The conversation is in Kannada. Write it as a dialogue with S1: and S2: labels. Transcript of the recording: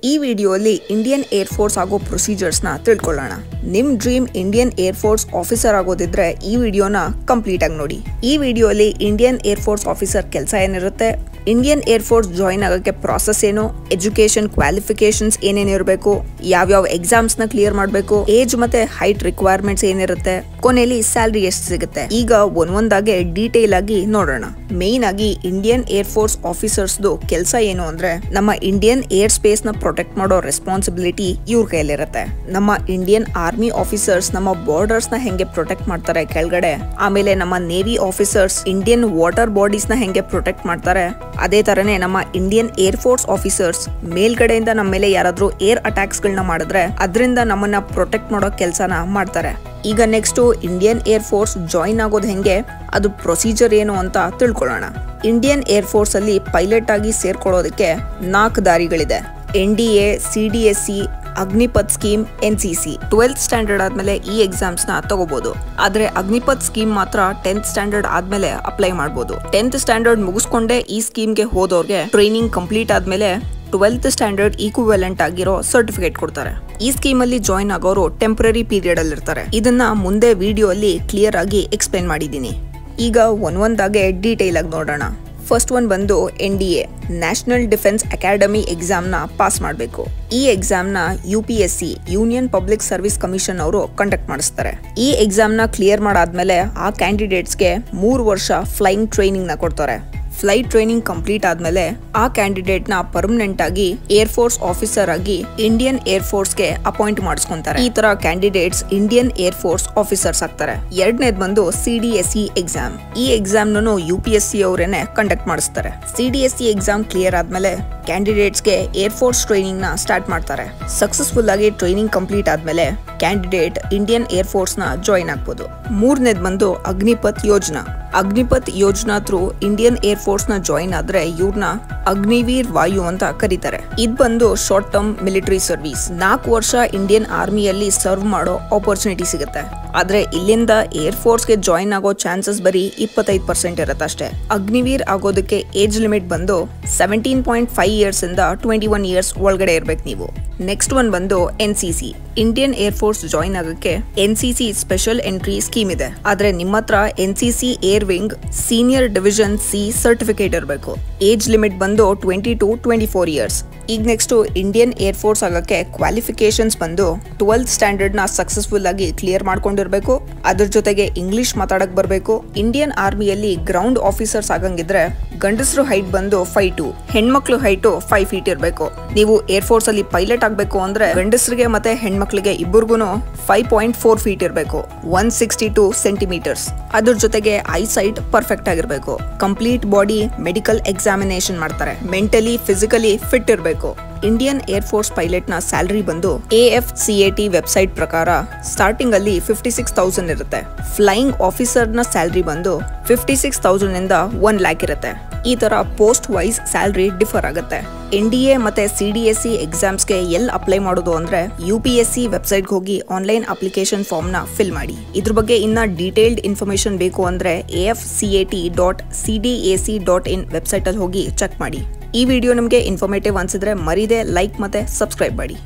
S1: ಈ ವಿಡಿಯೋಲಿ ಇಂಡಿಯನ್ ಏರ್ ಫೋರ್ಸ್ ಆಗೋ ಪ್ರೊಸೀಜರ್ಸ್ ನ ತಿಳ್ಕೊಳ್ಳೋಣ. ನಿಮ್ dream Indian air force officer ಆಗೋದಿದ್ರೆ ಈ ವಿಡಿಯೋನ ಕಂಪ್ಲೀಟ್ ಆಗಿ ನೋಡಿ. ಈ ವಿಡಿಯೋಲಿ ಇಂಡಿಯನ್ ಏರ್ ಫೋರ್ಸ್ ಆಫೀಸರ್ ಕೆಲಸ ಏನಿರುತ್ತೆ, ಇಂಡಿಯನ್ ಏರ್ ಫೋರ್ಸ್ ಜಾಯಿನ್ ಆಗೋಕ್ಕೆ ಪ್ರಾಸೆಸ್ ಏನು, ಎಜುಕೇಶನ್ ಕ್ವಾಲಿಫಿಕೇಶನ್ಸ್ ಏನೇನಿರಬೇಕು, ಯಾವ್ಯಾವ ಎಕ್ಸಾಮ್ಸ್ ನ ಕ್ಲಿಯರ್ ಮಾಡಬೇಕು, ಏಜ್ ಮತ್ತೆ ಹೈಟ್ ರಿಕ್ವೈರ್ಮೆಂಟ್ಸ್ ಏನಿರುತ್ತೆ, ಕೊನೆಯಲ್ಲಿ ಸ್ಯಾಲರಿ ಎಷ್ಟು ಸಿಗುತ್ತೆ. ಈಗ ಒಂದೊಂದಾಗೆ ಡೀಟೇಲ್ ಆಗಿ ನೋಡೋಣ. ಮೇನ್ ಆಗಿ ಇಂಡಿಯನ್ ಏರ್ ಫೋರ್ಸ್ ಆಫೀಸರ್ಸ್ ಕೆಲಸ ಏನು ಅಂದ್ರೆ, ನಮ್ಮ ಇಂಡಿಯನ್ ಏರ್ ಸ್ಪೇಸ್ ನ ಪ್ರೊಟೆಕ್ಟ್ ಮಾಡೋ ರೆಸ್ಪಾನ್ಸಿಬಿಲಿಟಿ ಇವ್ರ ಕೈಲಿರುತ್ತೆ. ನಮ್ಮ ಇಂಡಿಯನ್ ಆರ್ಮಿ ಆಫೀಸರ್ಸ್ ನಮ್ಮ ಬಾರ್ಡರ್ಸ್ ನ ಹೆಂಗೆ ಪ್ರೊಟೆಕ್ಟ್ ಮಾಡ್ತಾರೆ ಕೆಳಗಡೆ, ಆಮೇಲೆ ನಮ್ಮ navy officers Indian water bodies ನ ಹೆಂಗೆ ಪ್ರೊಟೆಕ್ಟ್ ಮಾಡ್ತಾರೆ, ಅದೇ ತರನೇ ನಮ್ಮ ಇಂಡಿಯನ್ ಏರ್ ಫೋರ್ಸ್ ಆಫೀಸರ್ಸ್ ಮೇಲ್ಗಡೆಯಿಂದ ನಮ್ಮ ಮೇಲೆ ಯಾರಾದ್ರೂ ಏರ್ ಅಟ್ಯಾಕ್ಸ್ ಗಳನ್ನ ಮಾಡಿದ್ರೆ ಅದರಿಂದ ನಮ್ಮನ್ನ ಪ್ರೊಟೆಕ್ಟ್ ಮಾಡೋ ಕೆಲಸನ ಮಾಡ್ತಾರೆ. ಈಗ next Indian air force join ಆಗೋದು ಹೆಂಗೆ, ಅದು ಪ್ರೊಸೀಜರ್ ಏನು ಅಂತ ತಿಳ್ಕೊಳ್ಳೋಣ. ಇಂಡಿಯನ್ ಏರ್ ಫೋರ್ಸ್ ಅಲ್ಲಿ ಪೈಲಟ್ ಆಗಿ ಸೇರ್ಕೊಳ್ಳೋದಕ್ಕೆ 4 ದಾರಿಗಳಿದೆ. NDA, CDSC, Agnipath scheme, NCC. 12th standard ಆದ್ಮೇಲೆ ಈ ಎಕ್ಸಾಮ್ಸ್ ನ ತಗೋಬಹುದು. ಆದ್ರೆ ಅಗ್ನಿಪಥ್ ಸ್ಕೀಮ್ ಮಾತ್ರ 10th ಸ್ಟ್ಯಾಂಡರ್ಡ್ ಆದ್ಮೇಲೆ ಅಪ್ಲೈ ಮಾಡಬಹುದು. 10th ಸ್ಟ್ಯಾಂಡರ್ಡ್ ಮುಗಿಸ್ಕೊಂಡೆ ಈ ಸ್ಕೀಮ್ಗೆ ಹೋದವ್ರಿಗೆ ಟ್ರೈನಿಂಗ್ ಕಂಪ್ಲೀಟ್ ಆದ್ಮೇಲೆ 12th ಸ್ಟ್ಯಾಂಡರ್ಡ್ ಈಕ್ವಿವೆಲೆಂಟ್ ಆಗಿರೋ ಸರ್ಟಿಫಿಕೇಟ್ ಕೊಡ್ತಾರೆ. ಈ ಸ್ಕೀಮ್ ಅಲ್ಲಿ ಜಾಯಿನ್ ಆಗೋರು ಟೆಂಪರರಿ ಪೀರಿಯಡ್ ಅಲ್ಲಿ ಇರ್ತಾರೆ. ಇದನ್ನ ಮುಂದೆ ವಿಡಿಯೋ ಅಲ್ಲಿ ಕ್ಲಿಯರ್ ಆಗಿ ಎಕ್ಸ್ಪ್ಲೇನ್ ಮಾಡಿದೀನಿ. ಈಗ ಒಂದೊಂದಾಗೆ ಡೀಟೇಲ್ ಆಗಿ ನೋಡೋಣ. ಫಸ್ಟ್ ಒನ್ ಬಂದು NDA, national defence academy exam ನ ಪಾಸ್ ಮಾಡಬೇಕು. ಈ ಎಕ್ಸಾಮ್ ನ UPSC, union public service commission ಅವರು ಕಂಡಕ್ಟ್ ಮಾಡಿಸ್ತಾರೆ. ಈ ಎಕ್ಸಾಮ್ ನ ಕ್ಲಿಯರ್ ಮಾಡಾದ್ಮೇಲೆ ಆ ಕ್ಯಾಂಡಿಡೇಟ್ಸ್ಗೆ 3 ವರ್ಷ ಫ್ಲೈಯಿಂಗ್ ಟ್ರೈನಿಂಗ್ ನ ಕೊಡ್ತಾರೆ. ಫ್ಲೈಟ್ ಟ್ರೈನಿಂಗ್ ಕಂಪ್ಲೀಟ್ ಆದ್ಮೇಲೆ ಆ ಕ್ಯಾಂಡಿಡೇಟ್ ನ ಪರ್ಮನೆಂಟ್ ಆಗಿ ಏರ್ ಫೋರ್ಸ್ ಆಫೀಸರ್ ಆಗಿ ಇಂಡಿಯನ್ ಏರ್ ಫೋರ್ಸ್ ಗೆ ಅಪಾಯಿಂಟ್ ಮಾಡಿಸ್ಕೊಂತಾರೆ. ಈ ತರ candidates Indian air force officers ಆಗ್ತಾರೆ. ಎರಡನೇದ್ ಬಂದು CDSC ಎಕ್ಸಾಮ್. ಈ ಎಕ್ಸಾಮ್ ನು UPSC ಅವರೇನೆ ಕಂಡಕ್ಟ್ ಮಾಡಿಸ್ತಾರೆ. CDSC ಎಕ್ಸಾಮ್ ಕ್ಲಿಯರ್ ಆದ್ಮೇಲೆ ಕ್ಯಾಂಡಿಡೇಟ್ಸ್ ಗೆ ಏರ್ ಫೋರ್ಸ್ ಟ್ರೈನಿಂಗ್ ನ ಸ್ಟಾರ್ಟ್ ಮಾಡ್ತಾರೆ. ಸಕ್ಸಸ್ಫುಲ್ ಆಗಿ ಟ್ರೈನಿಂಗ್ ಕಂಪ್ಲೀಟ್ ಆದ್ಮೇಲೆ ಕ್ಯಾಂಡಿಡೇಟ್ ಇಂಡಿಯನ್ ಏರ್ ಫೋರ್ಸ್ ನ ಜಾಯಿನ್ ಆಗ್ಬೋದು. ಮೂರನೇದ್ ಬಂದು ಅಗ್ನಿಪಥ್ ಯೋಜನಾ. ಅಗ್ನಿಪಥ್ ಯೋಜನಾ ಥ್ರೂ ಇಂಡಿಯನ್ ಏರ್ ಫೋರ್ಸ್ ನ ಜಾಯಿನ್ ಆದ್ರೆ ಇವ್ರನ್ನ ಅಗ್ನಿವೀರ್ ವಾಯು ಅಂತ ಕರೀತಾರೆ. ಇದ್ ಬಂದು ಶಾರ್ಟ್ ಟರ್ಮ್ ಮಿಲಿಟರಿ ಸರ್ವಿಸ್. 4 ವರ್ಷ ಇಂಡಿಯನ್ ಆರ್ಮಿಯಲ್ಲಿ ಸರ್ವ್ ಮಾಡೋ ಆಪರ್ಚುನಿಟಿ ಸಿಗುತ್ತೆ. ಆದ್ರೆ ಇಲ್ಲಿಂದ ಏರ್ ಫೋರ್ಸ್ ಗೆ ಜಾಯಿನ್ ಆಗೋ ಚಾನ್ಸಸ್ ಬರೀ 25% ಇರುತ್ತೆ ಅಷ್ಟೇ. ಅಗ್ನಿವೀರ್ ಆಗೋದಕ್ಕೆ ಏಜ್ ಲಿಮಿಟ್ ಬಂದು 17.5 ಇಯರ್ಸ್ ಇಂದ 21 ಇಯರ್ಸ್ ಒಳಗಡೆ ಇರ್ಬೇಕು ನೀವು. ನೆಕ್ಸ್ಟ್ ಒನ್ ಬಂದು NCC. Indian air force join ಆಗಕ್ಕೆ NCC ಸ್ಪೆಷಲ್ ಎಂಟ್ರಿ ಸ್ಕೀಮ್ ಇದೆ. ಆದ್ರೆ ನಿಮ್ಮ ಹತ್ರ NCC air wing senior division C certificate ಇರಬೇಕು. ಏಜ್ ಲಿಮಿಟ್ ಬಂದು 20 to 24 ಇಯರ್ಸ್. ಈಗ ನೆಕ್ಸ್ಟ್ ಇಂಡಿಯನ್ ಏರ್ ಫೋರ್ಸ್ ಆಗಕ್ಕೆ ಕ್ವಾಲಿಫಿಕೇಶನ್ಸ್ ಬಂದು 12th ಸ್ಟ್ಯಾಂಡರ್ಡ್ ನ ಸಕ್ಸಸ್ಫುಲ್ ಆಗಿ ಕ್ಲಿಯರ್ ಮಾಡ್ಕೊಂಡಿರ್ಬೇಕು. ಅದ್ರ ಜೊತೆಗೆ ಇಂಗ್ಲಿಷ್ ಮಾತಾಡಕ್ ಬರ್ಬೇಕು. ಇಂಡಿಯನ್ ಆರ್ಮಿಯಲ್ಲಿ ಗ್ರೌಂಡ್ ಆಫೀಸರ್ಸ್ ಆಗಂಗಿದ್ರೆ ಗಂಡಸರು ಹೈಟ್ ಬಂದು 5'2", ಹೆಣ್ಮಕ್ಳು ಹೈಟ್ 5 feet ಇರಬೇಕು. ನೀವು ಏರ್ ಫೋರ್ಸ್ ಅಲ್ಲಿ ಪೈಲಟ್ ಆಗ್ಬೇಕು ಅಂದ್ರೆ ಗಂಡಸರಿಗೆ ಮತ್ತೆ ಹೆಣ್ಮಕ್ಳಿಗೆ ಇಬ್ಬರಿಗೂ 5.4 feet ಇರಬೇಕು, 162 centimeters. ಅದ್ರ ಜೊತೆಗೆ ಐಸೈಟ್ ಪರ್ಫೆಕ್ಟ್ ಆಗಿರ್ಬೇಕು. ಕಂಪ್ಲೀಟ್ ಬಾಡಿ ಮೆಡಿಕಲ್ ಎಕ್ಸಾಮಿನೇಷನ್ ಮಾಡ್ತಾರೆ. ಮೆಂಟಲಿ ಫಿಸಿಕಲಿ ಫಿಟ್ ಇರಬೇಕು. ಇಂಡಿಯನ್ ಏರ್ ಫೋರ್ಸ್ ಪೈಲಟ್ ನ ಸ್ಯಾಲರಿ ಬಂದು AFCAT ವೆಬ್ಸೈಟ್ ಪ್ರಕಾರ ಸ್ಟಾರ್ಟಿಂಗ್ ಅಲ್ಲಿ 56,000 ಇರುತ್ತೆ. ಫ್ಲೈಯಿಂಗ್ ಆಫೀಸರ್ ನ ಸ್ಯಾಲರಿ ಬಂದು 56,000 ಇಂದ 1 lakh ಇರುತ್ತೆ. ಈ ತರ ಪೋಸ್ಟ್ ವೈಸ್ ಸ್ಯಾಲರಿ ಡಿಫರ್ ಆಗುತ್ತೆ. NDA ಮತ್ತೆ CDSC ಎಕ್ಸಾಮ್ಸ್ ಗೆ ಎಲ್ಲಿ ಅಪ್ಲೈ ಮಾಡೋದು ಅಂದ್ರೆ UPSC ವೆಬ್ಸೈಟ್ ಹೋಗಿ ಆನ್ಲೈನ್ ಅಪ್ಲಿಕೇಶನ್ ಫಾರ್ಮ್ ನ ಫಿಲ್ ಮಾಡಿ. ಇದ್ರ ಬಗ್ಗೆ ಇನ್ನ ಡೀಟೇಲ್ಡ್ ಇನ್ಫಾರ್ಮೇಶನ್ ಬೇಕು ಅಂದ್ರೆ AFCAT.cdac.in ವೆಬ್ಸೈಟ್ ಅಲ್ಲಿ ಹೋಗಿ ಚೆಕ್ ಮಾಡಿ. ಈ ವಿಡಿಯೋ ನಿಮಗೆ ಇನ್ಫಾರ್ಮೇಟಿವ್ ಅನ್ಸಿದ್ರೆ ಮರಿದೆ ಲೈಕ್ ಮತ್ತೆ ಸಬ್ಸ್ಕ್ರೈಬ್ ಮಾಡಿ.